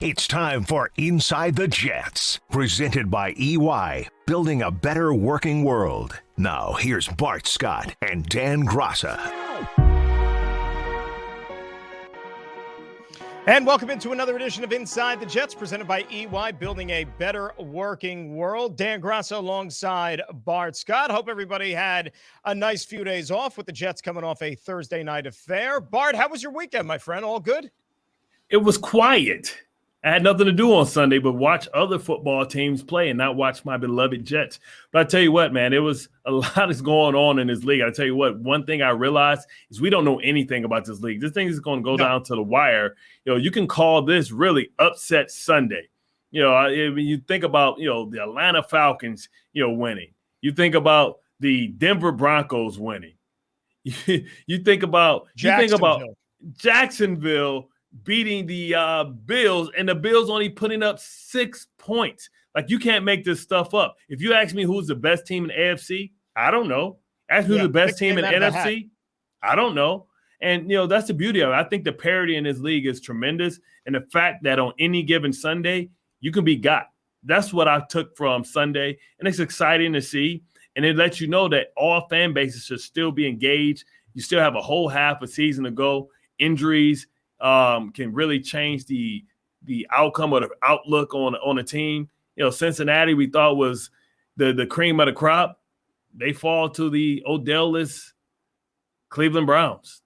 It's time for Inside the Jets, presented by EY, building a better working world. Now, here's Bart Scott and Dan Graca. And welcome into another edition of Inside the Jets, presented by EY, building a better working world. Dan Graca alongside Bart Scott. Hope everybody had a nice few days off with the Jets coming off a Thursday night affair. Bart, how was your weekend, my friend? All good? It was quiet. I had nothing to do on Sunday but watch other football teams play and not watch my beloved Jets. But I tell you what, man, it was a lot is going on in this league. I tell you what, one thing I realized is we don't know anything about this league. This thing is going to go down to the wire. You know, you can call this really upset Sunday. You know, when you think about, the Atlanta Falcons, winning. You think about the Denver Broncos winning. You think about Jacksonville beating the Bills, and the Bills only putting up 6 points. Like, you can't make this stuff up. If you ask me who's the best team in the AFC, I don't know. Ask me who's the best team in the NFC, I don't know. And, that's the beauty of it. I think the parity in this league is tremendous. And the fact that on any given Sunday, you can be got. That's what I took from Sunday. And it's exciting to see. And it lets you know that all fan bases should still be engaged. You still have a whole half a season to go. Injuries can really change the outcome or the outlook on a team. Cincinnati we thought was the cream of the crop. They fall to the Odell-less Cleveland Browns.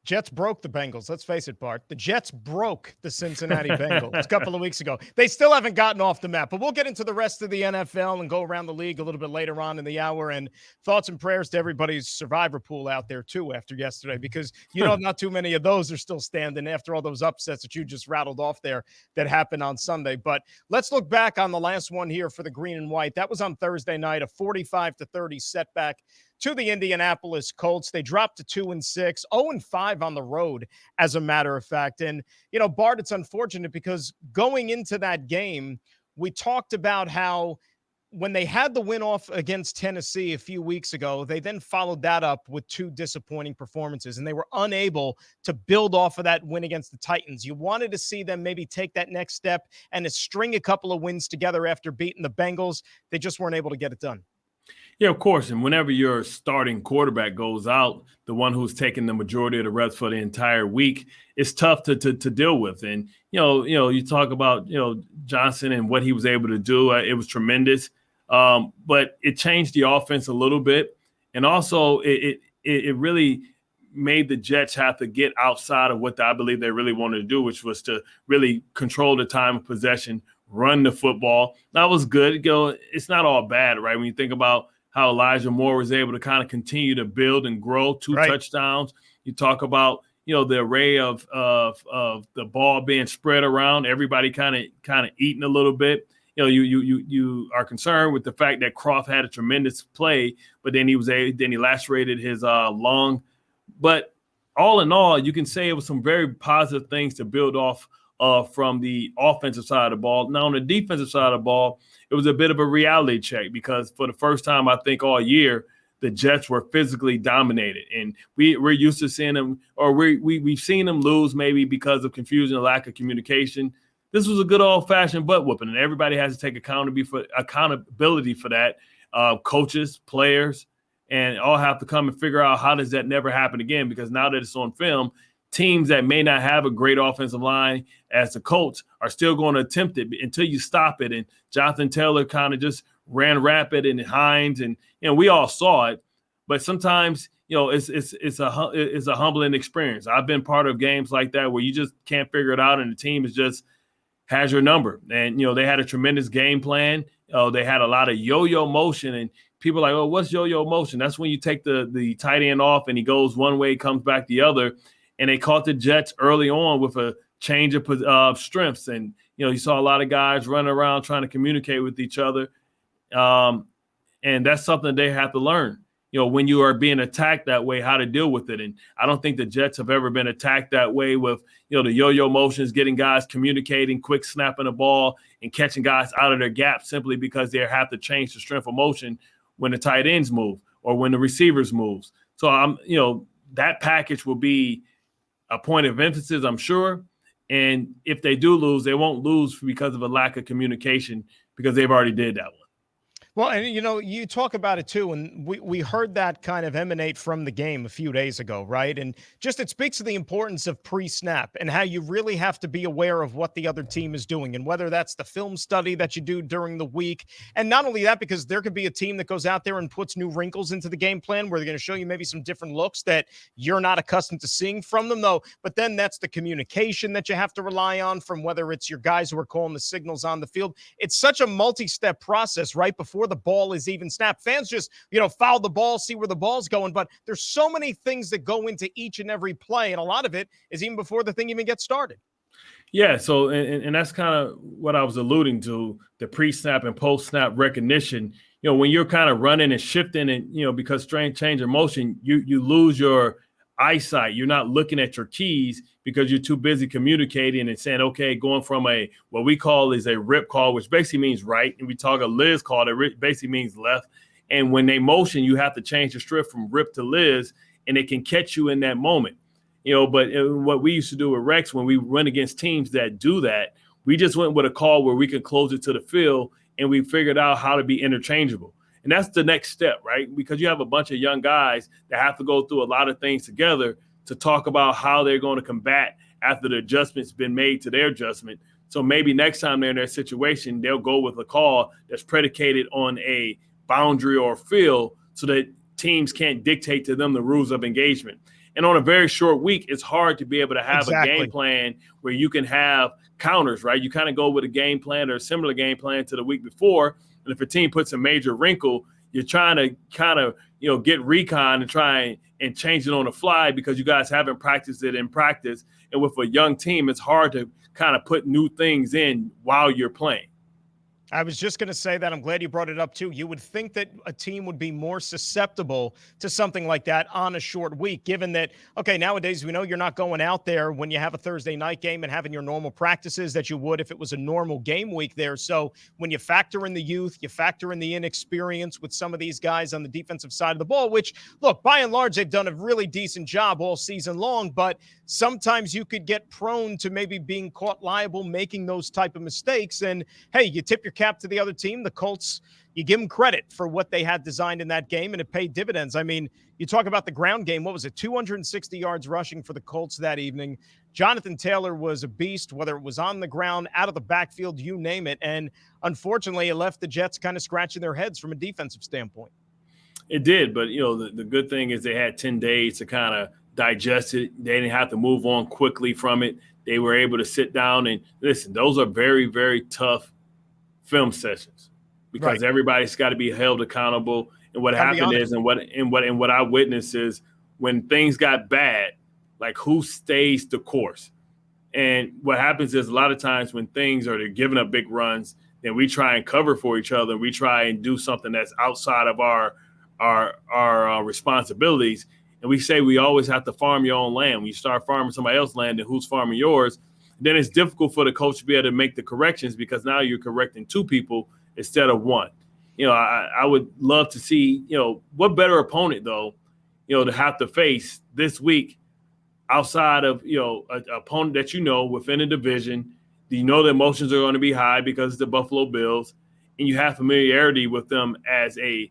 Jets broke the Bengals. Let's face it, Bart. The Jets broke the Cincinnati Bengals a couple of weeks ago. They still haven't gotten off the map, but we'll get into the rest of the NFL and go around the league a little bit later on in the hour. And thoughts and prayers to everybody's survivor pool out there, too, after yesterday, because, not too many of those are still standing after all those upsets that you just rattled off there that happened on Sunday. But let's look back on the last one here for the green and white. That was on Thursday night, a 45-30 setback to the Indianapolis Colts. They dropped to 2-6, 0-5 on the road, as a matter of fact. And, Bart, it's unfortunate because going into that game, we talked about how when they had the win off against Tennessee a few weeks ago, they then followed that up with two disappointing performances, and they were unable to build off of that win against the Titans. You wanted to see them maybe take that next step and to string a couple of wins together after beating the Bengals. They just weren't able to get it done. Yeah, of course. And whenever your starting quarterback goes out, the one who's taking the majority of the reps for the entire week, it's tough to deal with. And, you talk about, Johnson and what he was able to do. It was tremendous. But it changed the offense a little bit. And also it really made the Jets have to get outside of what I believe they really wanted to do, which was to really control the time of possession, run the football. That was good. It's not all bad, right? When you think about how Elijah Moore was able to kind of continue to build and grow, two touchdowns. You talk about, the array of the ball being spread around, everybody kind of eating a little bit. You are concerned with the fact that Croft had a tremendous play, but then he lacerated his lung. But all in all, you can say it was some very positive things to build off from the offensive side of the ball. Now, on the defensive side of the ball, it was a bit of a reality check because for the first time, I think all year, the Jets were physically dominated. And we're used to seeing them, or we've seen them lose maybe because of confusion and lack of communication. This was a good old-fashioned butt whooping, and everybody has to take accountability for that. Coaches, players, and all have to come and figure out how does that never happen again, because now that it's on film, teams that may not have a great offensive line as the Colts are still going to attempt it until you stop it. And Jonathan Taylor kind of just ran rapid, and Hines, and we all saw it. But sometimes it's a humbling experience. I've been part of games like that where you just can't figure it out, and the team is just has your number. And they had a tremendous game plan. They had a lot of yo-yo motion, and people are like, oh, what's yo-yo motion? That's when you take the tight end off and he goes one way, comes back the other. And they caught the Jets early on with a change of strengths. And, you saw a lot of guys running around trying to communicate with each other. And that's something they have to learn, when you are being attacked that way, how to deal with it. And I don't think the Jets have ever been attacked that way with, the yo-yo motions, getting guys communicating, quick snapping the ball and catching guys out of their gap simply because they have to change the strength of motion when the tight ends move or when the receivers moves. So that package will be a point of emphasis, I'm sure. And if they do lose, they won't lose because of a lack of communication because they've already did that one. Well, and you talk about it too, and we heard that kind of emanate from the game a few days ago, right? And just it speaks to the importance of pre-snap and how you really have to be aware of what the other team is doing, and whether that's the film study that you do during the week. And not only that, because there could be a team that goes out there and puts new wrinkles into the game plan where they're going to show you maybe some different looks that you're not accustomed to seeing from them, though. But then that's the communication that you have to rely on from whether it's your guys who are calling the signals on the field. It's such a multi-step process right before the ball is even snapped. Fans just, foul the ball, see where the ball's going. But there's so many things that go into each and every play. And a lot of it is even before the thing even gets started. Yeah. So, and that's kind of what I was alluding to, the pre-snap and post-snap recognition. When you're kind of running and shifting and, because change of motion, you lose your eyesight. You're not looking at your keys because you're too busy communicating and saying, okay, going from what we call is a rip call, which basically means right. And we talk a Liz call that basically means left. And when they motion, you have to change the strip from rip to Liz, and it can catch you in that moment. But what we used to do with Rex, when we run against teams that do that, we just went with a call where we could close it to the field, and we figured out how to be interchangeable. And that's the next step, right? Because you have a bunch of young guys that have to go through a lot of things together to talk about how they're going to combat after the adjustment's been made to their adjustment. So maybe next time they're in their situation, they'll go with a call that's predicated on a boundary or field so that teams can't dictate to them the rules of engagement. And on a very short week, it's hard to be able to have a game plan where you can have counters, right? You kind of go with a game plan or a similar game plan to the week before. And if a team puts a major wrinkle, you're trying to kind of, get recon and try and change it on the fly because you guys haven't practiced it in practice. And with a young team, it's hard to kind of put new things in while you're playing. I was just going to say that. I'm glad you brought it up, too. You would think that a team would be more susceptible to something like that on a short week, given that, okay, nowadays we know you're not going out there when you have a Thursday night game and having your normal practices that you would if it was a normal game week there. So when you factor in the youth, you factor in the inexperience with some of these guys on the defensive side of the ball, which, look, by and large, they've done a really decent job all season long, but sometimes you could get prone to maybe being caught liable making those type of mistakes. And, hey, you tip your cap to the other team, the Colts, you give them credit for what they had designed in that game, and it paid dividends. I mean, you talk about the ground game. What was it? 260 yards rushing for the Colts that evening. Jonathan Taylor was a beast, whether it was on the ground, out of the backfield, you name it. And unfortunately, it left the Jets kind of scratching their heads from a defensive standpoint. It did, but, the good thing is they had 10 days to kind of digest it. They didn't have to move on quickly from it. They were able to sit down and listen. Those are very, very tough film sessions because everybody's got to be held accountable. And what happened is, and what I witnessed is when things got bad, like who stays the course. And what happens is a lot of times when they're giving up big runs, then we try and cover for each other. We try and do something that's outside of our responsibilities. And we say we always have to farm your own land. When you start farming somebody else's land, then who's farming yours? Then it's difficult for the coach to be able to make the corrections because now you're correcting two people instead of one. I would love to see, what better opponent, though, to have to face this week outside of, an opponent that within a division. The emotions are going to be high because it's the Buffalo Bills, and you have familiarity with them as a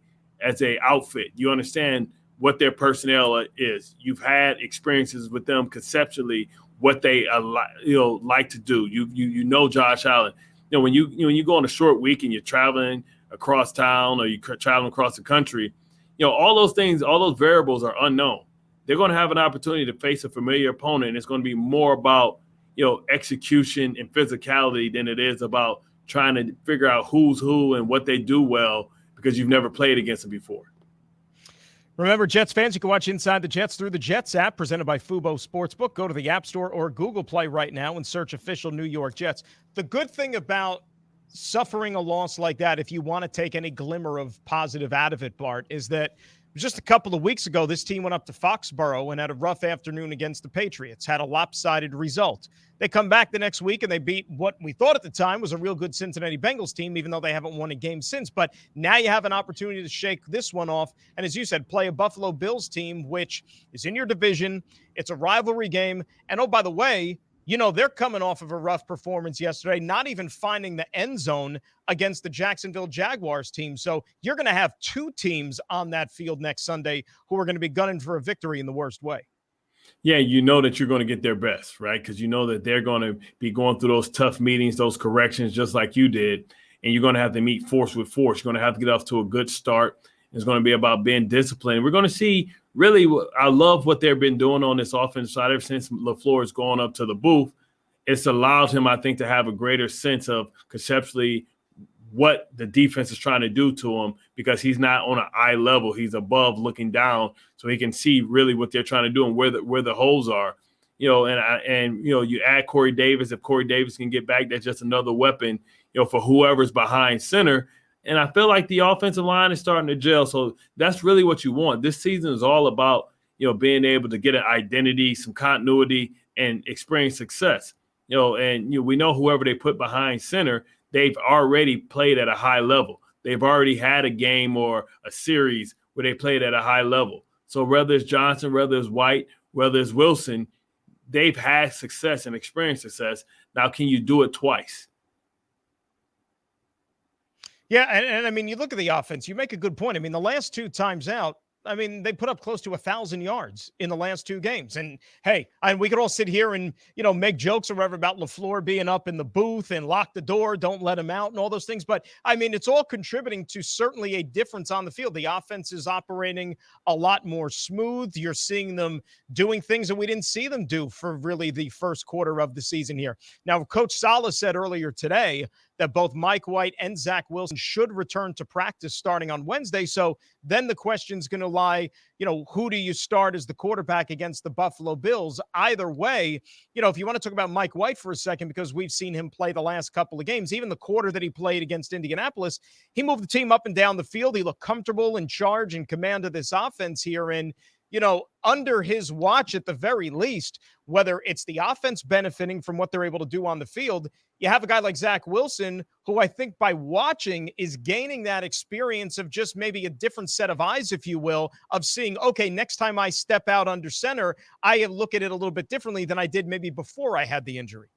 outfit. You understand what their personnel is. You've had experiences with them conceptually, what they like to do. You know Josh Allen. When you go on a short week and you're traveling across town or you're traveling across the country, all those things, all those variables are unknown. They're going to have an opportunity to face a familiar opponent, and it's going to be more about execution and physicality than it is about trying to figure out who's who and what they do well because you've never played against them before. Remember, Jets fans, you can watch Inside the Jets through the Jets app presented by Fubo Sportsbook. Go to the App Store or Google Play right now and search official New York Jets. The good thing about suffering a loss like that, if you want to take any glimmer of positive out of it, Bart, is that just a couple of weeks ago, this team went up to Foxborough and had a rough afternoon against the Patriots, had a lopsided result. They come back the next week and they beat what we thought at the time was a real good Cincinnati Bengals team, even though they haven't won a game since. But now you have an opportunity to shake this one off. And as you said, play a Buffalo Bills team, which is in your division. It's a rivalry game. And oh, by the way, they're coming off of a rough performance yesterday, not even finding the end zone against the Jacksonville Jaguars team. So you're going to have two teams on that field next Sunday who are going to be gunning for a victory in the worst way. Yeah, you know that you're going to get their best, right? Because you know that they're going to be going through those tough meetings, those corrections, just like you did. And you're going to have to meet force with force. You're going to have to get off to a good start. It's going to be about being disciplined. We're going to see really, I love what they've been doing on this offensive side ever since LaFleur has gone up to the booth. It's allowed him, I think, to have a greater sense of conceptually what the defense is trying to do to him, because he's not on an eye level. He's above looking down, so he can see really what they're trying to do and where the holes are. And you add Corey Davis. If Corey Davis can get back, that's just another weapon, for whoever's behind center. And I feel like the offensive line is starting to gel. So that's really what you want. This season is all about, being able to get an identity, some continuity, and experience success. We know whoever they put behind center, they've already played at a high level. They've already had a game or a series where they played at a high level. So whether it's Johnson, whether it's White, whether it's Wilson, they've had success and experienced success. Now, can you do it twice? Yeah, and I mean, you look at the offense, you make a good point. I mean, the last two times out, they put up close to 1,000 yards in the last two games. And hey, we could all sit here and, make jokes or whatever about LaFleur being up in the booth and lock the door, don't let him out and all those things. But it's all contributing to certainly a difference on the field. The offense is operating a lot more smooth. You're seeing them doing things that we didn't see them do for really the first quarter of the season here. Now, Coach Saleh said earlier today that both Mike White and Zach Wilson should return to practice starting on Wednesday. So then the question's going to lie, who do you start as the quarterback against the Buffalo Bills? Either way, if you want to talk about Mike White for a second, because we've seen him play the last couple of games, even the quarter that he played against Indianapolis, he moved the team up and down the field. He looked comfortable, in charge, and command of this offense here. And under his watch at the very least, whether it's the offense benefiting from what they're able to do on the field, you have a guy like Zach Wilson, who I think by watching is gaining that experience of just maybe a different set of eyes, if you will, of seeing, okay, next time I step out under center, I look at it a little bit differently than I did maybe before I had the injury.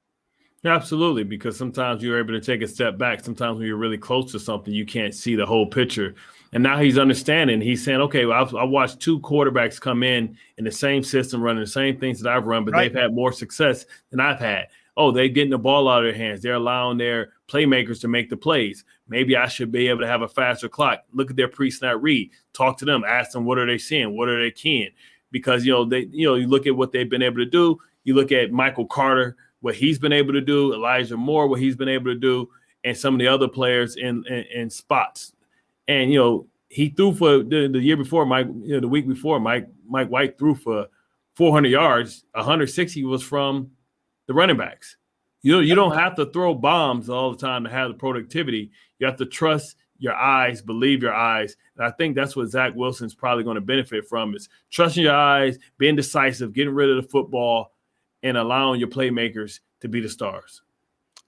Absolutely, because sometimes you're able to take a step back. Sometimes when you're really close to something, you can't see the whole picture. And now he's understanding. He's saying, okay, well, I watched two quarterbacks come in the same system, running the same things that I've run, but They've had more success than I've had. Oh, they're getting the ball out of their hands. They're allowing their playmakers to make the plays. Maybe I should be able to have a faster clock. Look at their pre-snap read. Talk to them. Ask them, what are they seeing? What are they keying? Because, you look at what they've been able to do. You look at Michael Carter, what he's been able to do, Elijah Moore, what he's been able to do, and some of the other players in spots. And, he threw for the year before, the week before, Mike White threw for 400 yards. 160 was from the running backs. You don't have to throw bombs all the time to have the productivity. You have to trust your eyes, believe your eyes. And I think that's what Zach Wilson's probably going to benefit from, is trusting your eyes, being decisive, getting rid of the football, and allowing your playmakers to be the stars.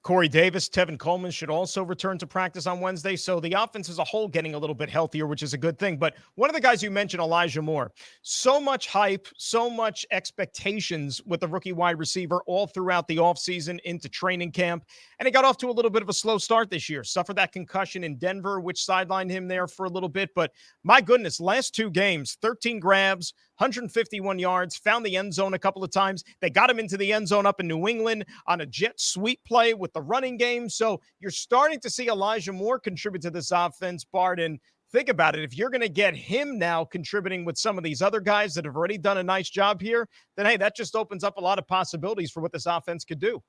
Corey Davis, Tevin Coleman should also return to practice on Wednesday. So the offense as a whole getting a little bit healthier, which is a good thing. But one of the guys you mentioned, Elijah Moore, so much hype, so much expectations with the rookie wide receiver all throughout the offseason into training camp. And he got off to a little bit of a slow start this year. Suffered that concussion in Denver, which sidelined him there for a little bit. But my goodness, last two games, 13 grabs, 151 yards, found the end zone a couple of times. They got him into the end zone up in New England on a jet sweep play with the running game. So you're starting to see Elijah Moore contribute to this offense, Bart. And think about it. If you're going to get him now contributing with some of these other guys that have already done a nice job here, then, hey, that just opens up a lot of possibilities for what this offense could do.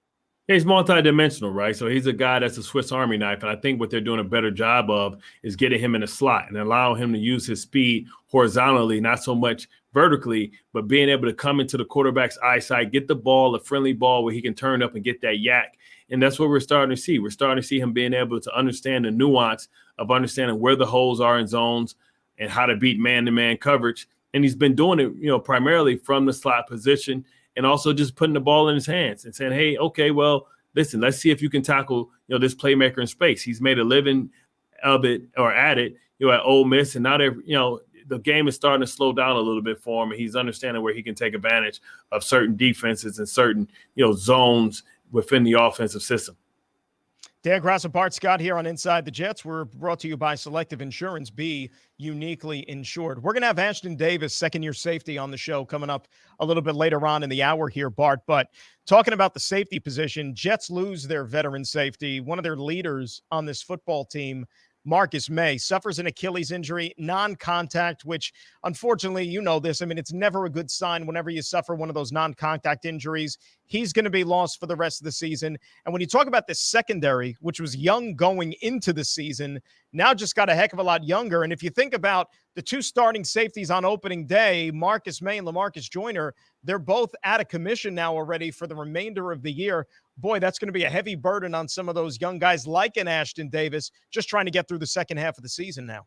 He's multidimensional, right? So he's a guy that's a Swiss Army knife. And I think what they're doing a better job of is getting him in a slot and allowing him to use his speed horizontally, not so much vertically, but being able to come into the quarterback's eyesight, get the ball, a friendly ball where he can turn up and get that yak. And that's what we're starting to see. We're starting to see him being able to understand the nuance of understanding where the holes are in zones and how to beat man-to-man coverage. And he's been doing it, primarily from the slot position, and also just putting the ball in his hands and saying, hey, okay, well, listen, let's see if you can tackle, this playmaker in space. He's made a living of it or at it, at Ole Miss. And now the game is starting to slow down a little bit for him, and he's understanding where he can take advantage of certain defenses and certain, zones within the offensive system. Dan Graca, Bart Scott here on Inside the Jets. We're brought to you by Selective Insurance. Be uniquely insured. We're going to have Ashtyn Davis, second-year safety, on the show coming up a little bit later on in the hour here, Bart. But talking about the safety position, Jets lose their veteran safety. One of their leaders on this football team, Marcus May, suffers an Achilles injury, non-contact, which unfortunately, you know this. I mean, it's never a good sign whenever you suffer one of those non-contact injuries. He's going to be lost for the rest of the season. And when you talk about this secondary, which was young going into the season, now just got a heck of a lot younger. And if you think about the two starting safeties on opening day, Marcus May and LaMarcus Joyner, they're both out of commission now already for the remainder of the year. Boy, that's going to be a heavy burden on some of those young guys like an Ashtyn Davis, just trying to get through the second half of the season now.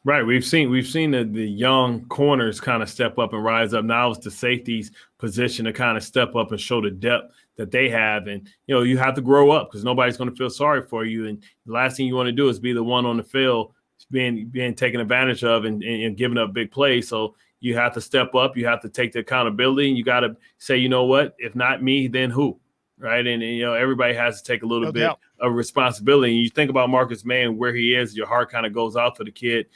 Right. We've seen the young corners kind of step up and rise up. Now it's the safeties position to kind of step up and show the depth that they have. And, you have to grow up because nobody's going to feel sorry for you. And the last thing you want to do is be the one on the field being taken advantage of and giving up big plays. So you have to step up. You have to take the accountability, and you got to say, you know what, if not me, then who? Right. And everybody has to take a little bit of responsibility. And you think about Marcus May and where he is, your heart kind of goes out for the kid,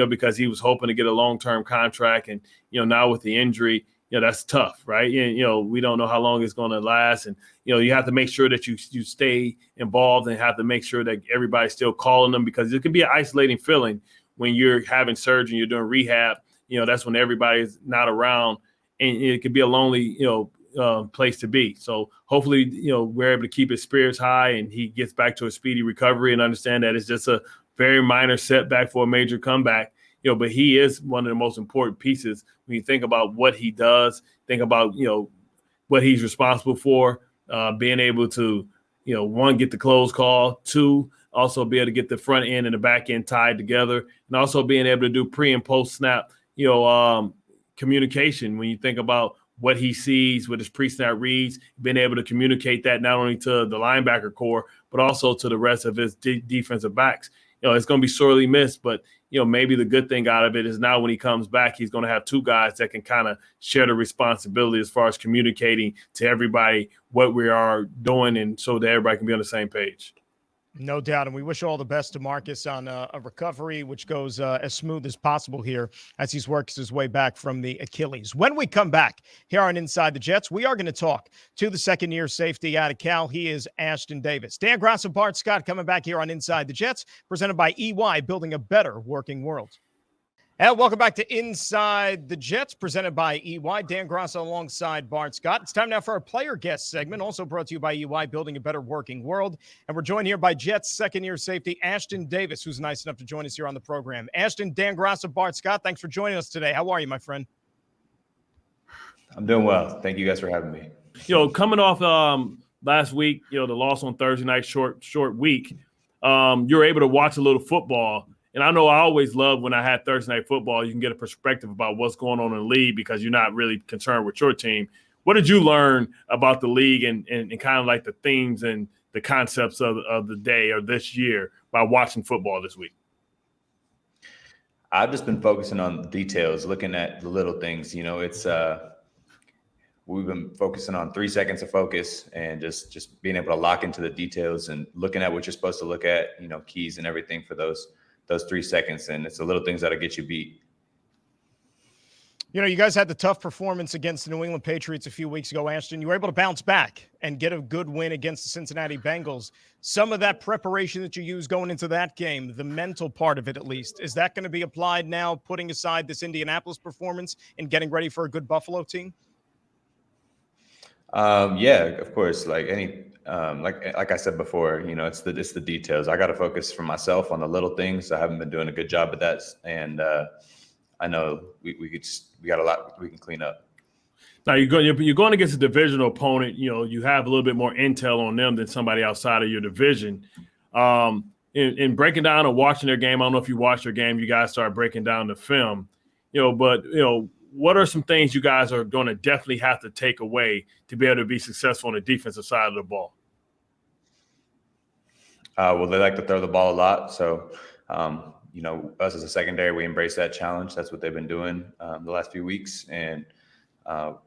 because he was hoping to get a long-term contract. And, now with the injury, that's tough. Right. And, we don't know how long it's going to last. And, you have to make sure that you stay involved and have to make sure that everybody's still calling them, because it can be an isolating feeling when you're having surgery, you're doing rehab. That's when everybody's not around, and it could be a lonely, place to be. So hopefully, we're able to keep his spirits high and he gets back to a speedy recovery and understand that it's just a very minor setback for a major comeback. But he is one of the most important pieces when you think about what he does, think about, what he's responsible for, being able to, one, get the close call, two, also be able to get the front end and the back end tied together, and also being able to do pre and post snap, communication. When you think about what he sees with his pre-snap reads, being able to communicate that not only to the linebacker core, but also to the rest of his defensive backs. It's going to be sorely missed, but, maybe the good thing out of it is now when he comes back, he's going to have two guys that can kind of share the responsibility as far as communicating to everybody what we are doing, and so that everybody can be on the same page. No doubt, and we wish all the best to Marcus on a recovery which goes as smooth as possible here as he works his way back from the Achilles. When we come back here on Inside the Jets, we are going to talk to the second-year safety out of Cal. He is Ashtyn Davis. Dan Graca, Bart Scott coming back here on Inside the Jets, presented by EY, building a better working world. And welcome back to Inside the Jets, presented by EY. Dan Graca alongside Bart Scott. It's time now for our player guest segment, also brought to you by EY, building a better working world. And we're joined here by Jets second-year safety Ashtyn Davis, who's nice enough to join us here on the program. Ashtyn, Dan Graca, Bart Scott, thanks for joining us today. How are you, my friend? I'm doing well. Thank you guys for having me. Coming off last week, the loss on Thursday night, short week, you were able to watch a little football. And I know I always love when I had Thursday night football, you can get a perspective about what's going on in the league because you're not really concerned with your team. What did you learn about the league and kind of like the themes and the concepts of the day or this year by watching football this week? I've just been focusing on the details, looking at the little things. It's we've been focusing on 3 seconds of focus and just being able to lock into the details and looking at what you're supposed to look at, keys and everything for those 3 seconds. And it's the little things that'll get you beat. You guys had the tough performance against the New England Patriots a few weeks ago, Ashtyn. You were able to bounce back and get a good win against the Cincinnati Bengals. Some of that preparation that you used going into that game, the mental part of it at least, is that going to be applied now, putting aside this Indianapolis performance and getting ready for a good Buffalo team? Yeah, of course. Like I said before, it's the details. I got to focus for myself on the little things. I haven't been doing a good job at that, and I know we got a lot we can clean up. Now you're going against a divisional opponent. You have a little bit more intel on them than somebody outside of your division. In breaking down or watching their game, I don't know if you watched their game. You guys start breaking down the film, but what are some things you guys are going to definitely have to take away to be able to be successful on the defensive side of the ball? Well, they like to throw the ball a lot, so Us as a secondary, we embrace that challenge. That's what they've been doing the last few weeks, and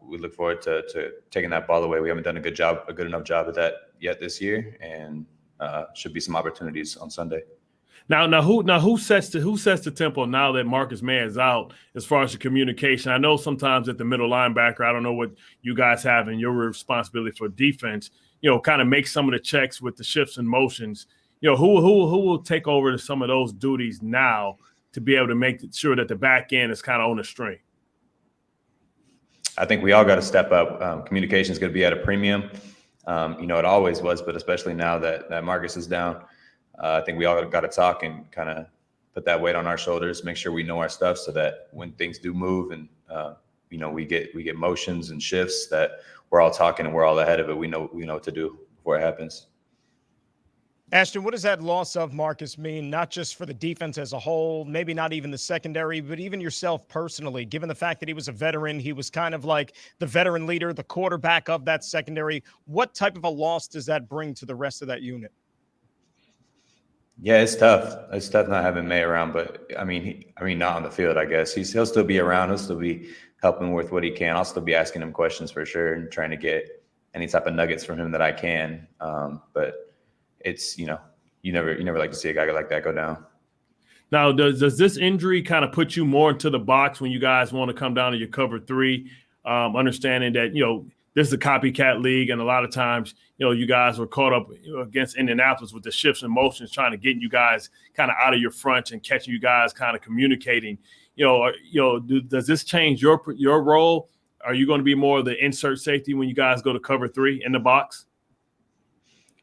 we look forward to taking that ball away. We haven't done a good enough job of that yet this year, and should be some opportunities on Sunday. Now, who sets the tempo now that Marcus May is out as far as the communication? I know sometimes at the middle linebacker, I don't know what you guys have in your responsibility for defense. Kind of make some of the checks with the shifts and motions. Who will take over some of those duties now to be able to make sure that the back end is kind of on the string? I think we all got to step up. Communication is going to be at a premium. It always was, but especially now that Marcus is down, I think we all got to talk and kind of put that weight on our shoulders, make sure we know our stuff so that when things do move and, we get motions and shifts, that we're all talking and we're all ahead of it. We know what to do before it happens. Ashtyn, what does that loss of Marcus mean, not just for the defense as a whole, maybe not even the secondary, but even yourself personally, given the fact that he was a veteran, he was kind of like the veteran leader, the quarterback of that secondary. What type of a loss does that bring to the rest of that unit? Yeah, it's tough. It's tough not having May around, but I mean, not on the field, I guess. He'll still be around. He'll still be helping with what he can. I'll still be asking him questions for sure and trying to get any type of nuggets from him that I can. But it's, you never like to see a guy like that go down. Now, does this injury kind of put you more into the box when you guys want to come down to your cover three, understanding that, this is a copycat league, and a lot of times, you guys were caught up against Indianapolis with the shifts and motions, trying to get you guys kind of out of your front and catching you guys kind of communicating. Does this change your role? Are you going to be more of the insert safety when you guys go to cover three in the box?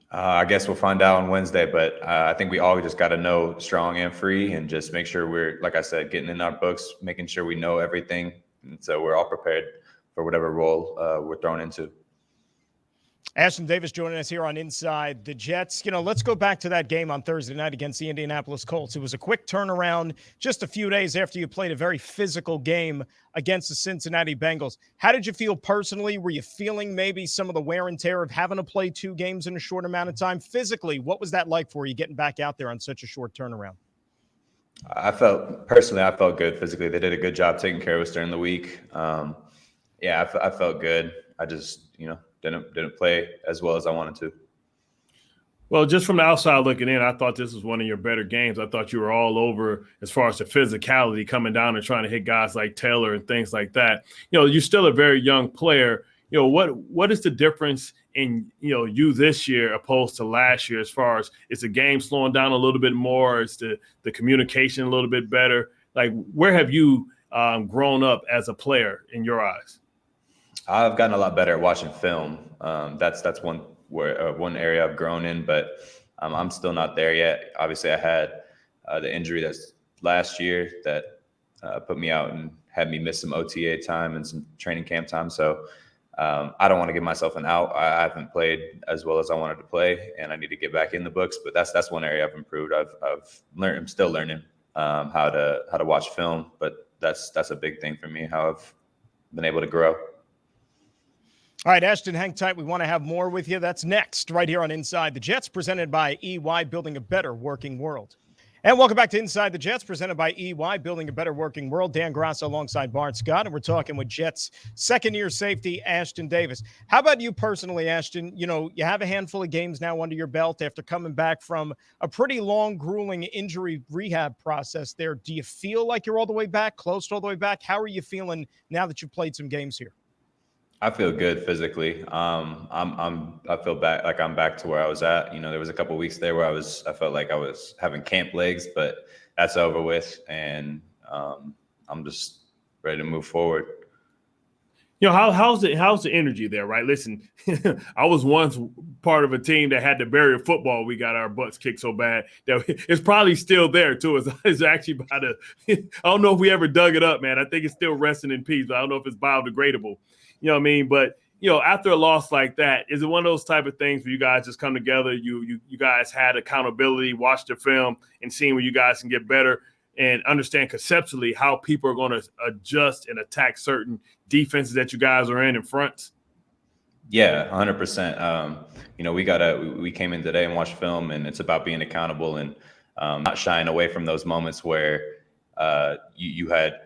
I guess we'll find out on Wednesday, but I think we all just got to know strong and free and just make sure we're, like I said, getting in our books, making sure we know everything. And so we're all prepared for whatever role we're thrown into. Ashtyn Davis joining us here on Inside the Jets. Let's go back to that game on Thursday night against the Indianapolis Colts. It was a quick turnaround just a few days after you played a very physical game against the Cincinnati Bengals. How did you feel personally? Were you feeling maybe some of the wear and tear of having to play 2 games in a short amount of time? Physically, what was that like for you getting back out there on such a short turnaround? I felt good physically. They did a good job taking care of us during the week. I felt good. I just, didn't play as well as I wanted to. Well, just from the outside looking in, I thought this was one of your better games. I thought you were all over as far as the physicality coming down and trying to hit guys like Taylor and things like that. You're still a very young player. What is the difference in, you this year opposed to last year as far as is the game slowing down a little bit more? Is the communication a little bit better? Like, where have you grown up as a player in your eyes? I've gotten a lot better at watching film. That's one area I've grown in, but I'm still not there yet. Obviously, I had the injury that's last year that put me out and had me miss some OTA time and some training camp time. So I don't want to give myself an out. I haven't played as well as I wanted to play, and I need to get back in the books. But that's one area I've improved. I've learned. I'm still learning how to watch film, but that's a big thing for me. How I've been able to grow. All right, Ashtyn, hang tight. We want to have more with you. That's next, right here on Inside the Jets, presented by EY, building a better working world. And welcome back to Inside the Jets, presented by EY, building a better working world. Dan Graca alongside Bart Scott, and we're talking with Jets second-year safety Ashtyn Davis. How about you personally, Ashtyn? You have a handful of games now under your belt after coming back from a pretty long, grueling injury rehab process there. Do you feel like you're all the way back, close to all the way back? How are you feeling now that you've played some games here? I feel good physically. I feel back like I'm back to where I was at. There was a couple of weeks there where I felt like I was having camp legs, but that's over with, and I'm just ready to move forward. How's the energy there, right? Listen, I was once part of a team that had to bury a football. We got our butts kicked so bad that it's probably still there too. It's actually I don't know if we ever dug it up, man. I think it's still resting in peace, but I don't know if it's biodegradable. You know what I mean? But, after a loss like that, is it one of those type of things where you guys just come together, you guys had accountability, watch the film and seeing where you guys can get better and understand conceptually how people are going to adjust and attack certain defenses that you guys are in fronts? Yeah, 100%. We came in today and watched film, and it's about being accountable and not shying away from those moments where you had,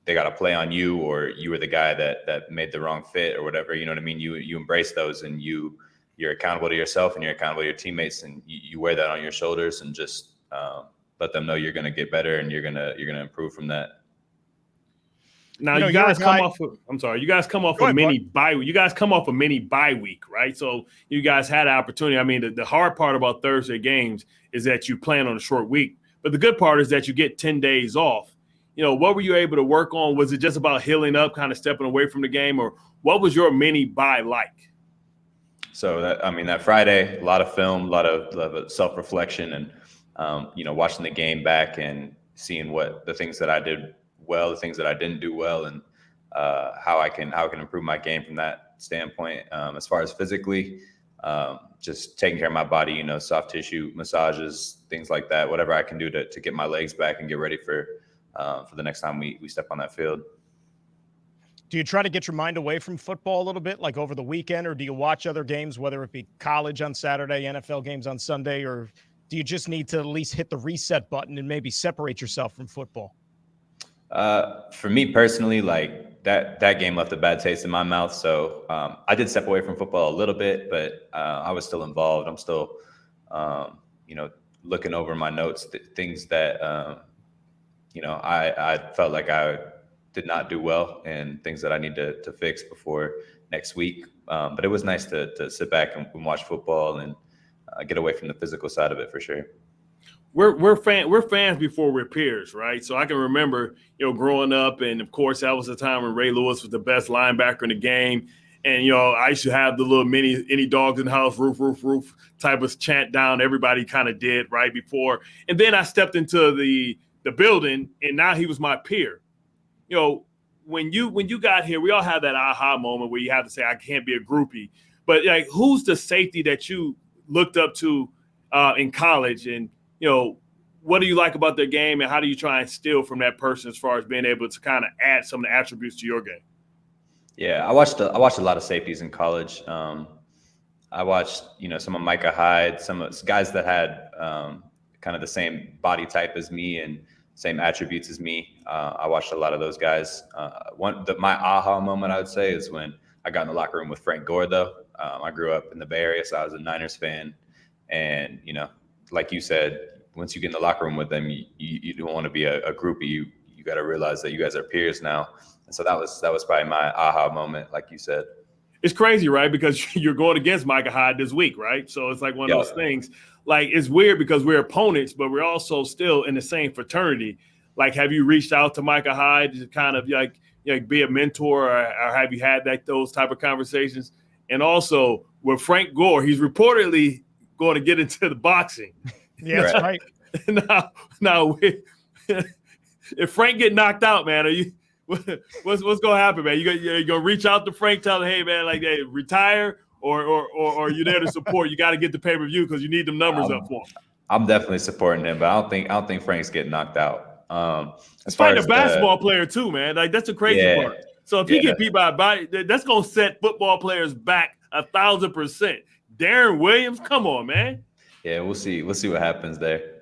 they got to play on you, or you were the guy that made the wrong fit or whatever. You know what I mean? You embrace those, and you're accountable to yourself, and you're accountable to your teammates, and you wear that on your shoulders, and just let them know you're going to get better and you're going to improve from that. Now you guys come off a mini bye week. You guys come off a mini bye week, right? So you guys had an opportunity. I mean, the hard part about Thursday games is that you plan on a short week, but the good part is that you get 10 days off. What were you able to work on? Was it just about healing up, kind of stepping away from the game, or what was your mini bye like? So that Friday, a lot of film, a lot of self-reflection, and watching the game back and seeing what the things that I did well, the things that I didn't do well, and how I can improve my game from that standpoint. As far as physically, just taking care of my body, soft tissue massages, things like that, whatever I can do to get my legs back and get ready for the next time we step on that field. Do you try to get your mind away from football a little bit, like over the weekend, or do you watch other games, whether it be college on Saturday, NFL games on Sunday, or do you just need to at least hit the reset button and maybe separate yourself from football? For me personally, like that game left a bad taste in my mouth. So I did step away from football a little bit, but I was still involved. I'm still, looking over my notes, things that, I felt like I did not do well, and things that I need to fix before next week. But it was nice to sit back and watch football and get away from the physical side of it for sure. We're fans before we're peers, right? So I can remember, growing up, and of course that was the time when Ray Lewis was the best linebacker in the game. And, I used to have the little any dogs in the house, roof, roof, roof type of chant down. Everybody kind of did right before. And then I stepped into the building, and now he was my peer. When you got here, we all have that aha moment where you have to say, I can't be a groupie. But like, who's the safety that you looked up to in college? And, what do you like about their game, and how do you try and steal from that person as far as being able to kind of add some of the attributes to your game? Yeah, I watched a lot of safeties in college. I watched, some of Micah Hyde, some of guys that had kind of the same body type as me and same attributes as me. I watched a lot of those guys. My aha moment, I would say, is when I got in the locker room with Frank Gore, though. I grew up in the Bay Area, so I was a Niners fan. And, like you said, once you get in the locker room with them, you don't want to be a groupie. You got to realize that you guys are peers now. And so that was probably my aha moment, like you said. It's crazy, right? Because you're going against Micah Hyde this week, right? So it's like one of those things. Like, it's weird because we're opponents, but we're also still in the same fraternity. Like, have you reached out to Micah Hyde to kind of like be a mentor, or have you had those type of conversations? And also with Frank Gore, he's reportedly going to get into the boxing. Yeah, that's right. Now, if Frank get knocked out, man, what's going to happen, man? You gonna reach out to Frank, tell him, hey, man, like, hey, retire, or you there to support? You got to get the pay-per-view because you need them numbers up for him. I'm definitely supporting him, but I don't think Frank's getting knocked out. It's fighting a basketball player too, man. Like, that's the crazy part. So if he get beat by a body, that's gonna set football players back 1,000%. Darren Williams, come on, man. Yeah, we'll see. We'll see what happens there.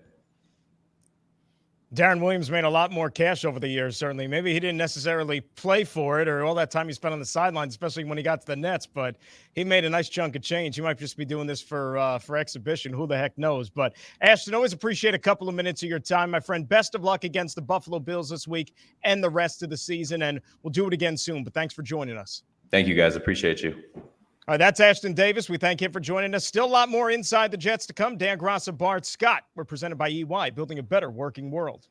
Darren Williams made a lot more cash over the years, certainly. Maybe he didn't necessarily play for it or all that time he spent on the sidelines, especially when he got to the Nets, but he made a nice chunk of change. He might just be doing this for exhibition. Who the heck knows? But, Ashtyn, always appreciate a couple of minutes of your time, my friend. Best of luck against the Buffalo Bills this week and the rest of the season, and we'll do it again soon. But thanks for joining us. Thank you, guys. Appreciate you. All right, that's Ashtyn Davis. We thank him for joining us. Still a lot more Inside the Jets to come. Dan Graca, Bart, Scott. We're presented by EY, building a better working world.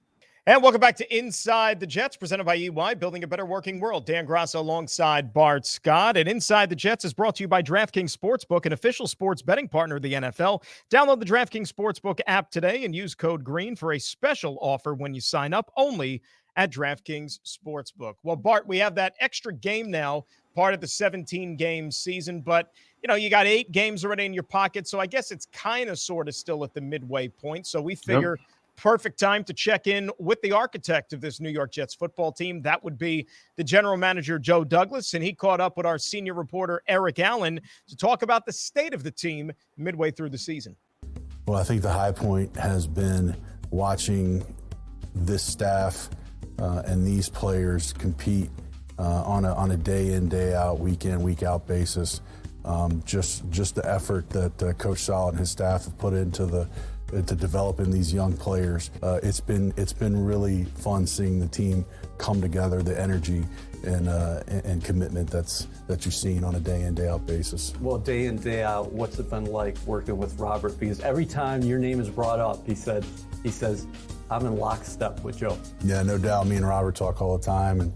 And welcome back to Inside the Jets, presented by EY, building a better working world. Dan Graca alongside Bart Scott. And Inside the Jets is brought to you by DraftKings Sportsbook, an official sports betting partner of the NFL. Download the DraftKings Sportsbook app today and use code GREEN for a special offer when you sign up, only at DraftKings Sportsbook. Well, Bart, we have that extra game now, part of the 17-game season, but you got 8 games already in your pocket, so I guess it's kind of sort of still at the midway point. So we figure perfect time to check in with the architect of this New York Jets football team. That would be the general manager, Joe Douglas, and he caught up with our senior reporter, Eric Allen, to talk about the state of the team midway through the season. Well, I think the high point has been watching this staff and these players compete on a day in, day out, week in, week out basis. Just the effort that Coach Sal and his staff have put into developing these young players. It's been really fun seeing the team come together, the energy and commitment that you're seeing on a day in, day out basis. Well, day in, day out, what's it been like working with Robert? Because every time your name is brought up, he says, I'm in lockstep with Joe. Yeah, no doubt. Me and Robert talk all the time, and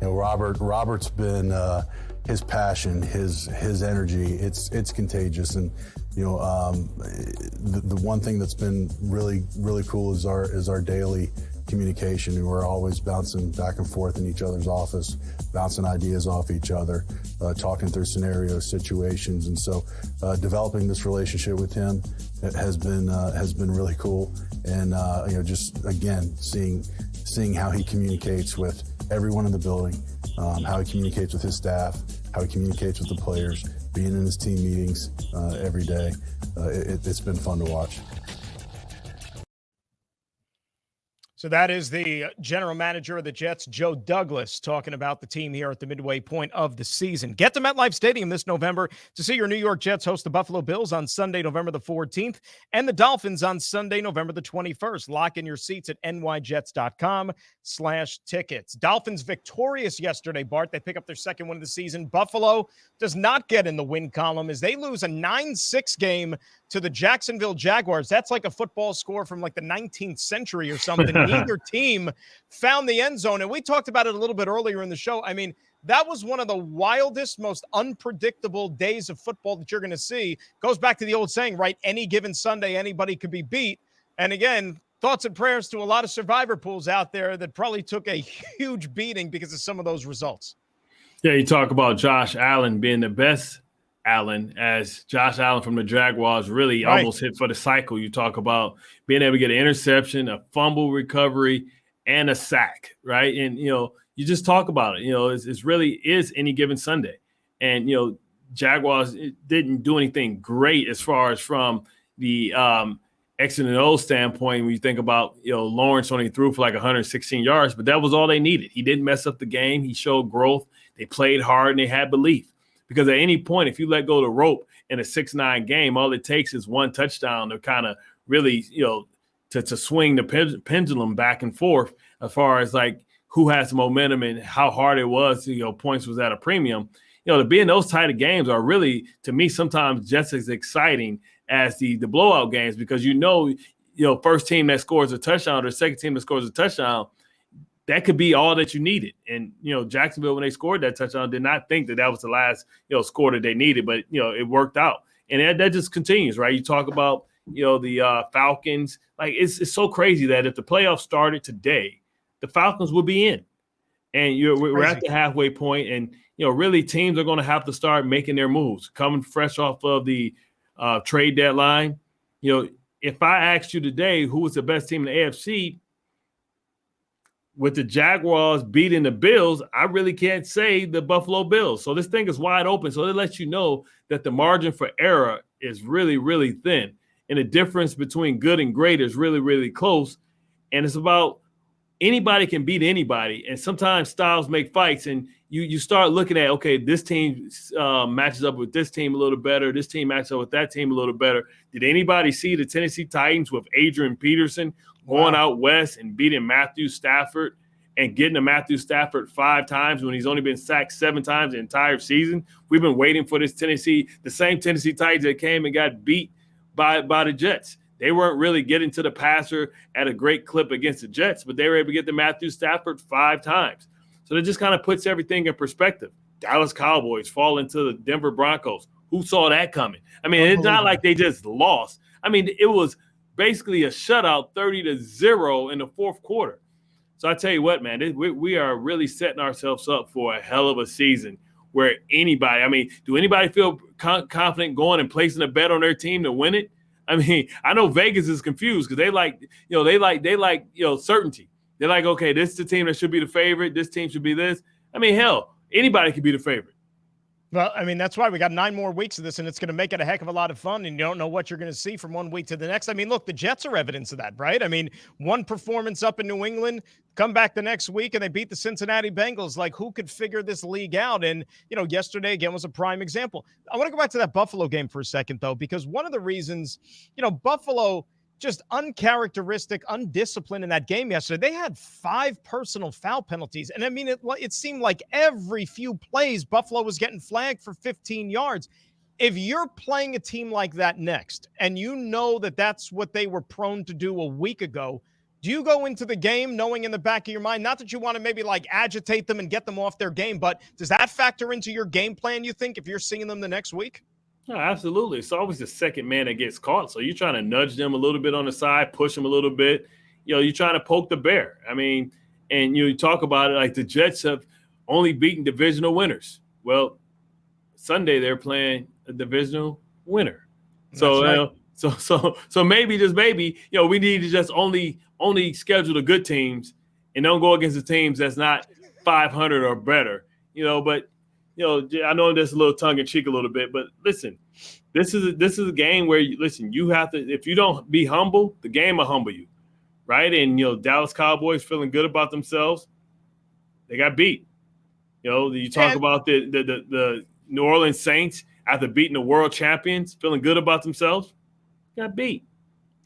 Robert's been his passion, his energy. It's contagious, and the one thing that's been really cool is our daily communication. We're always bouncing back and forth in each other's office, bouncing ideas off each other, talking through scenarios, situations, and so developing this relationship with him has been really cool. And just again seeing how he communicates with everyone in the building, how he communicates with his staff, how he communicates with the players, being in his team meetings every day. It's been fun to watch. So that is the general manager of the Jets, Joe Douglas, talking about the team here at the midway point of the season. Get to MetLife Stadium this November to see your New York Jets host the Buffalo Bills on Sunday, November the 14th, and the Dolphins on Sunday, November the 21st. Lock in your seats at nyjets.com/tickets. Dolphins victorious yesterday, Bart. They pick up their second win of the season. Buffalo does not get in the win column as they lose a 9-6 game to the Jacksonville Jaguars. That's like a football score from like the 19th century or something. Neither team found the end zone. And we talked about it a little bit earlier in the show. I mean, that was one of the wildest, most unpredictable days of football that you're going to see. Goes back to the old saying, right? Any given Sunday, anybody could be beat. And again, thoughts and prayers to a lot of survivor pools out there that probably took a huge beating because of some of those results. Yeah, you talk about Josh Allen being the best Allen, as Josh Allen from the Jaguars really almost hit for the cycle. You talk about being able to get an interception, a fumble recovery, and a sack, right? And, you just talk about it. It's really is any given Sunday. And, Jaguars didn't do anything great as far as from the X and O standpoint when you think about, Lawrence only threw for like 116 yards, but that was all they needed. He didn't mess up the game. He showed growth. They played hard and they had belief. Because at any point, if you let go of the rope in a 6-9 game, all it takes is one touchdown to kind of really, to swing the pendulum back and forth as far as like who has the momentum and how hard it was. Points was at a premium. To be in those tight of games are really, to me, sometimes just as exciting as the blowout games because first team that scores a touchdown or second team that scores a touchdown, that could be all that you needed. And, Jacksonville, when they scored that touchdown, did not think that was the last, score that they needed, but, it worked out. And that just continues, right? You talk about, the Falcons. Like, it's so crazy that if the playoffs started today, the Falcons would be in. And we're at the halfway point, and, really teams are going to have to start making their moves. Coming fresh off of the trade deadline, if I asked you today who was the best team in the AFC, with the Jaguars beating the Bills, I really can't say the Buffalo Bills. So this thing is wide open. So it lets you know that the margin for error is really, really thin. And the difference between good and great is really, really close. And it's about anybody can beat anybody. And sometimes styles make fights. And you start looking at, okay, this team matches up with this team a little better. This team matches up with that team a little better. Did anybody see the Tennessee Titans with Adrian Peterson going out west and beating Matthew Stafford and getting to Matthew Stafford 5 times when he's only been sacked 7 times the entire season? We've been waiting for this the same Tennessee Titans that came and got beat by the Jets. They weren't really getting to the passer at a great clip against the Jets, but they were able to get to Matthew Stafford 5 times. So that just kind of puts everything in perspective. Dallas Cowboys fall into the Denver Broncos. Who saw that coming? I mean, it's not like they just lost. I mean, it was basically a shutout 30-0 in the fourth quarter. So I tell you what, man, we are really setting ourselves up for a hell of a season where do anybody feel confident going and placing a bet on their team to win it? I mean, I know Vegas is confused because they like certainty. They're like, okay, this is the team that should be the favorite. This team should be this. I mean, hell, anybody could be the favorite. Well, I mean, that's why we got 9 more weeks of this, and it's going to make it a heck of a lot of fun, and you don't know what you're going to see from one week to the next. I mean, look, the Jets are evidence of that, right? I mean, one performance up in New England, come back the next week, and they beat the Cincinnati Bengals. Like, who could figure this league out? And, yesterday, again, was a prime example. I want to go back to that Buffalo game for a second, though, because one of the reasons, Buffalo – just uncharacteristic, undisciplined in that game yesterday. They had 5 personal foul penalties. And I mean, it seemed like every few plays, Buffalo was getting flagged for 15 yards. If you're playing a team like that next, and you know that that's what they were prone to do a week ago, do you go into the game knowing in the back of your mind, not that you want to maybe like agitate them and get them off their game, but does that factor into your game plan, you think, if you're seeing them the next week? No, absolutely. It's always the second man that gets caught. So you're trying to nudge them a little bit on the side, push them a little bit. You're trying to poke the bear. I mean, and you talk about it like the Jets have only beaten divisional winners. Well, Sunday they're playing a divisional winner. So, right. So maybe just maybe, we need to just only schedule the good teams and don't go against the teams that's not 500 or better. But I know that's a little tongue in cheek a little bit, but listen, this is a game where you have to, if you don't be humble, the game will humble you, right? And Dallas Cowboys feeling good about themselves, they got beat. You talk about the New Orleans Saints after beating the world champions, feeling good about themselves, got beat.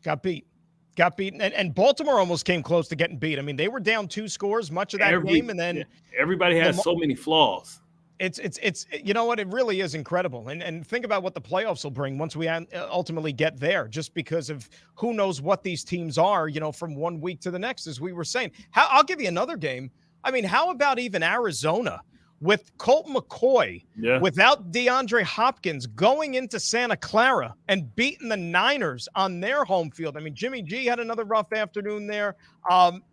Got beaten, and Baltimore almost came close to getting beat. I mean, they were down 2 scores much of that game, and then everybody has so many flaws. It's you know what, it really is incredible. And think about what the playoffs will bring once we ultimately get there, just because of who knows what these teams are, from one week to the next, as we were saying. I'll give you another game. I mean, how about even Arizona with Colt McCoy, without DeAndre Hopkins, going into Santa Clara and beating the Niners on their home field? I mean, Jimmy G had another rough afternoon there.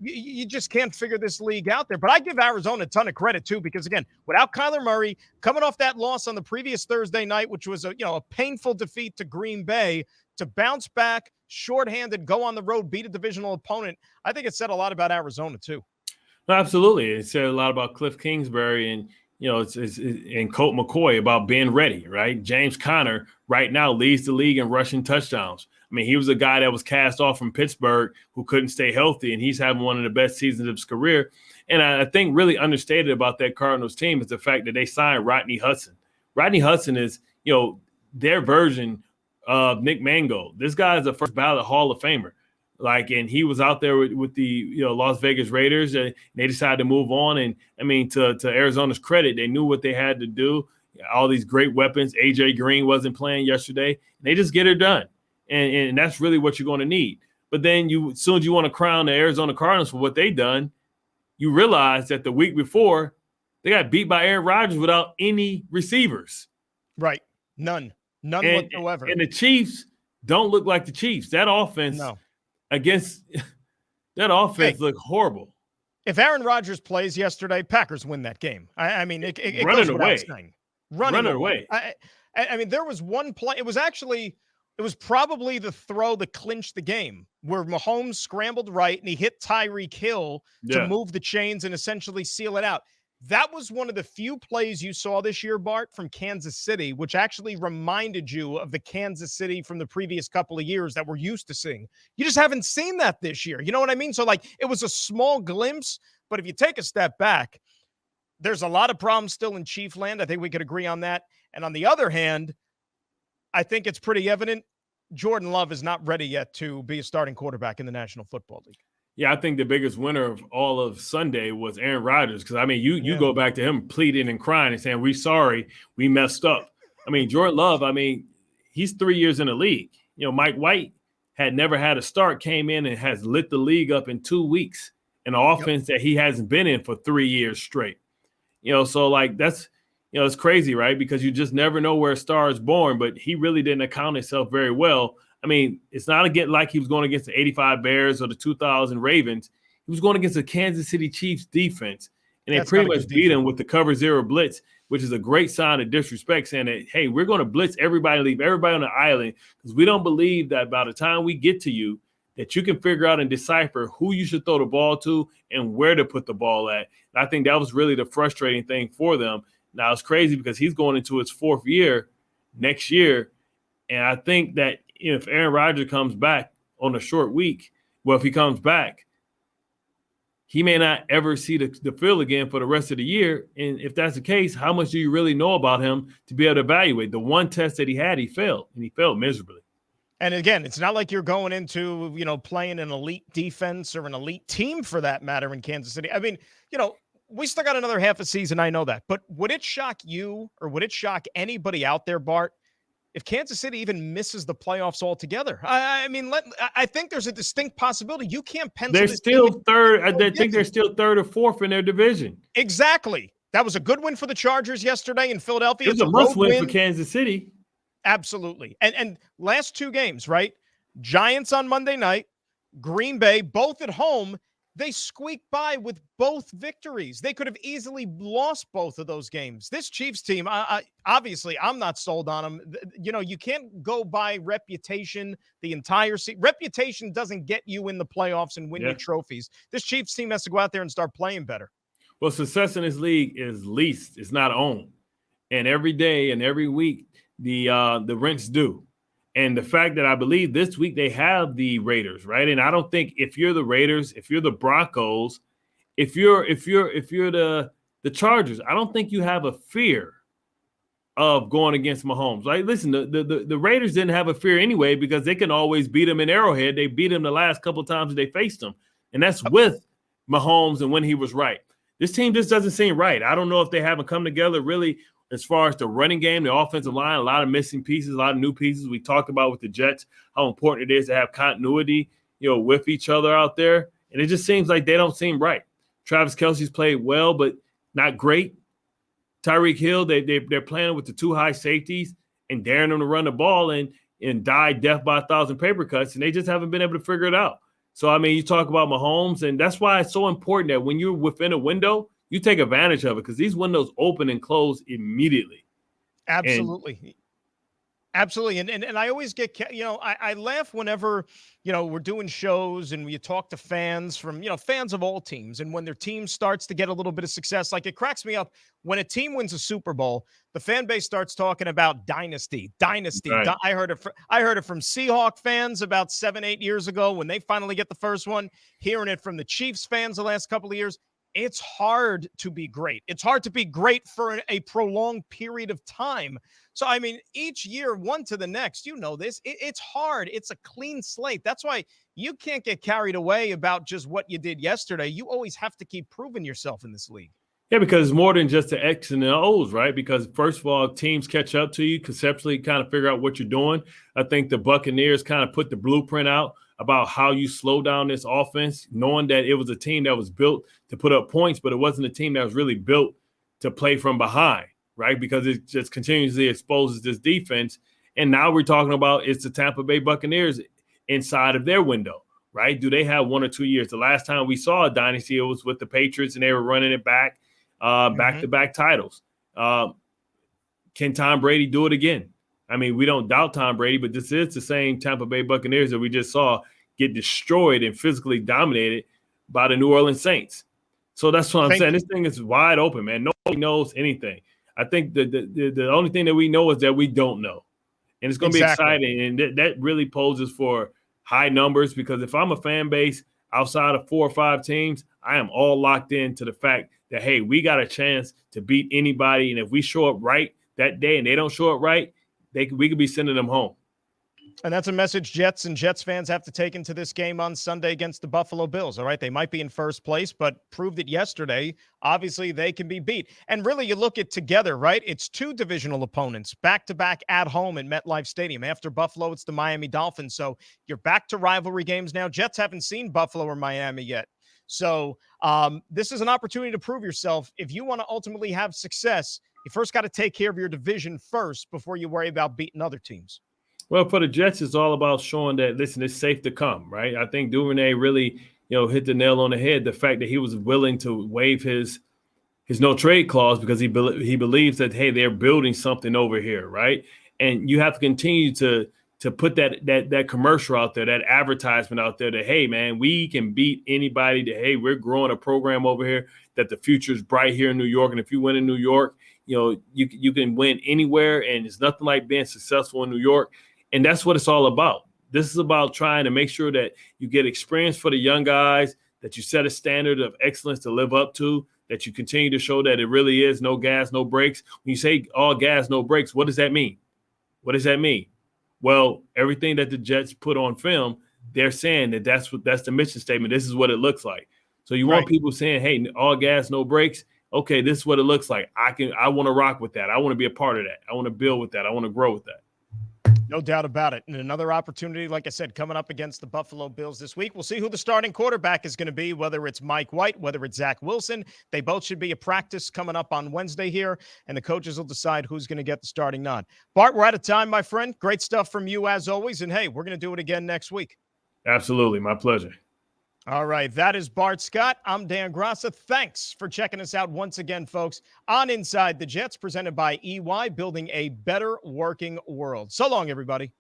You just can't figure this league out there. But I give Arizona a ton of credit, too, because, again, without Kyler Murray, coming off that loss on the previous Thursday night, which was a painful defeat to Green Bay, to bounce back, shorthanded, go on the road, beat a divisional opponent, I think it said a lot about Arizona, too. No, absolutely. It said a lot about Cliff Kingsbury and, and Colt McCoy about being ready, right? James Conner right now leads the league in rushing touchdowns. I mean, he was a guy that was cast off from Pittsburgh who couldn't stay healthy, and he's having one of the best seasons of his career. And I think really understated about that Cardinals team is the fact that they signed Rodney Hudson. Rodney Hudson is, their version of Nick Mangold. This guy is a first ballot Hall of Famer. And he was out there with the Las Vegas Raiders, and they decided to move on. And I mean, to Arizona's credit, they knew what they had to do. All these great weapons. AJ Green wasn't playing yesterday. They just get it done, and that's really what you're going to need. But then as soon as you want to crown the Arizona Cardinals for what they done, you realize that the week before they got beat by Aaron Rodgers without any receivers. Right, none whatsoever. And the Chiefs don't look like the Chiefs. That offense. No. Against that offense looked horrible. If Aaron Rodgers plays yesterday, Packers win that game. I mean, it running goes away. Saying. Running away. I mean, there was one play. It was probably the throw that clinched the game, where Mahomes scrambled right and he hit Tyreek Hill to move the chains and essentially seal it out. That was one of the few plays you saw this year, Bart, from Kansas City, which actually reminded you of the Kansas City from the previous couple of years that we're used to seeing. You just haven't seen that this year. You know what I mean? So, it was a small glimpse, but if you take a step back, there's a lot of problems still in Chief land. I think we could agree on that. And on the other hand, I think it's pretty evident Jordan Love is not ready yet to be a starting quarterback in the National Football League. Yeah, I think the biggest winner of all of Sunday was Aaron Rodgers, because, I mean, you go back to him pleading and crying and saying, "We're sorry, we messed up." I mean, Jordan Love, I mean, he's 3 years in the league. Mike White had never had a start, came in and has lit the league up in 2 weeks in an offense that he hasn't been in for 3 years straight. So that's, it's crazy, right? Because you just never know where a star is born, but he really didn't account himself very well. I mean, it's not like he was going against the 85 Bears or the 2000 Ravens. He was going against the Kansas City Chiefs defense, and they pretty much beat him with the cover zero blitz, which is a great sign of disrespect, saying that, hey, we're going to blitz everybody, leave everybody on the island, because we don't believe that by the time we get to you that you can figure out and decipher who you should throw the ball to and where to put the ball at. And I think that was really the frustrating thing for them. Now, it's crazy because he's going into his 4th year next year. And I think that if Aaron Rodgers comes back on a short week, well, if he comes back, he may not ever see the field again for the rest of the year. And if that's the case, how much do you really know about him to be able to evaluate? The one test that he had, he failed, and he failed miserably. And again, it's not like you're going into, playing an elite defense or an elite team for that matter in Kansas City. I mean, we still got another half a season. I know that. But would it shock you or would it shock anybody out there, Bart, if Kansas City even misses the playoffs altogether? I think there's a distinct possibility. You can't pencil. They're still third. I think they're still 3rd or 4th in their division. Exactly. That was a good win for the Chargers yesterday in Philadelphia. It was a must-win for Kansas City. Absolutely. And last 2 games, right? Giants on Monday night, Green Bay, both at home. They squeaked by with both victories. They could have easily lost both of those games. This Chiefs team, obviously, I'm not sold on them. You can't go by reputation the entire season. Reputation doesn't get you in the playoffs and win you trophies. This Chiefs team has to go out there and start playing better. Well, success in this league is leased. It's not owned. And every day and every week, the rent's due. And the fact that I believe this week they have the Raiders, right? And I don't think if you're the Raiders, if you're the Broncos, if you're the Chargers, I don't think you have a fear of going against Mahomes. Like, listen, the Raiders didn't have a fear anyway because they can always beat them in Arrowhead. They beat them the last couple of times they faced them, and that's with Mahomes and when he was right. This team just doesn't seem right. I don't know if they haven't come together really. As far as the running game, the offensive line, a lot of missing pieces, a lot of new pieces. We talked about with the Jets how important it is to have continuity, with each other out there. And it just seems like they don't seem right. Travis Kelce's played well, but not great. Tyreek Hill, they're playing with the 2 high safeties and daring them to run the ball and die death by 1,000 paper cuts, and they just haven't been able to figure it out. So, you talk about Mahomes, and that's why it's so important that when you're within a window, you take advantage of it because these windows open and close immediately. Absolutely. Absolutely. And I always get, I laugh whenever, we're doing shows and you talk to fans from, fans of all teams. And when their team starts to get a little bit of success, like it cracks me up when a team wins a Super Bowl, the fan base starts talking about dynasty. Right. I heard it from Seahawk fans about 7-8 years ago when they finally get the first one, hearing it from the Chiefs fans the last couple of years. It's hard to be great. It's hard to be great for a prolonged period of time. So, each year, one to the next, this, it's hard. It's a clean slate. That's why you can't get carried away about just what you did yesterday. You always have to keep proving yourself in this league. Yeah, because it's more than just the X and the O's, right? Because first of all, teams catch up to you, conceptually kind of figure out what you're doing. I think the Buccaneers kind of put the blueprint out about how you slow down this offense, knowing that it was a team that was built to put up points, but it wasn't a team that was really built to play from behind, right? Because it just continuously exposes this defense. And now we're talking about it's the Tampa Bay Buccaneers inside of their window, right? Do they have 1 or 2 years? The last time we saw a dynasty, it was with the Patriots, and they were running it back, back-to-back titles. Can Tom Brady do it again? We don't doubt Tom Brady, but this is the same Tampa Bay Buccaneers that we just saw get destroyed and physically dominated by the New Orleans Saints. So that's what I'm saying. This thing is wide open, man. Nobody knows anything. I think the only thing that we know is that we don't know. And it's going to be exciting. And that really poses for high numbers because if I'm a fan base outside of 4 or 5 teams, I am all locked into the fact that, hey, we got a chance to beat anybody. And if we show up right that day and they don't show up right, we could be sending them home. And that's a message Jets and Jets fans have to take into this game on Sunday against the Buffalo Bills. All right, they might be in first place, but proved it yesterday. Obviously, they can be beat. And really, you look at together, right? It's 2 divisional opponents back-to-back at home in MetLife Stadium. After Buffalo, it's the Miami Dolphins. So you're back to rivalry games now. Jets haven't seen Buffalo or Miami yet. So this is an opportunity to prove yourself. If you want to ultimately have success, you first got to take care of your division first before you worry about beating other teams. Well, for the Jets, it's all about showing that, listen, it's safe to come, right? I think Duvernay really, hit the nail on the head. The fact that he was willing to waive his no-trade clause because he believes that, hey, they're building something over here, right? And you have to continue to put that commercial out there, that advertisement out there that, hey, man, we can beat anybody. That, hey, we're growing a program over here, that the future is bright here in New York. And if you win in New York, you can win anywhere, and it's nothing like being successful in New York. And that's what it's all about. This is about trying to make sure that you get experience for the young guys, that you set a standard of excellence to live up to, that you continue to show that it really is no gas, no brakes. When you say all gas, no brakes, what does that mean? What does that mean? Well, everything that the Jets put on film, they're saying that's the mission statement. This is what it looks like. So you want people saying, hey, all gas, no brakes. Okay, this is what it looks like. I want to rock with that. I want to be a part of that. I want to build with that. I want to grow with that. No doubt about it. And another opportunity, like I said, coming up against the Buffalo Bills this week. We'll see who the starting quarterback is going to be, whether it's Mike White, whether it's Zach Wilson. They both should be a practice coming up on Wednesday here, and the coaches will decide who's going to get the starting nod. Bart, we're out of time, my friend. Great stuff from you as always. And, hey, we're going to do it again next week. Absolutely. My pleasure. All right, that is Bart Scott. I'm Dan Graca. Thanks for checking us out once again, folks, on Inside the Jets, presented by EY, building a better working world. So long, everybody.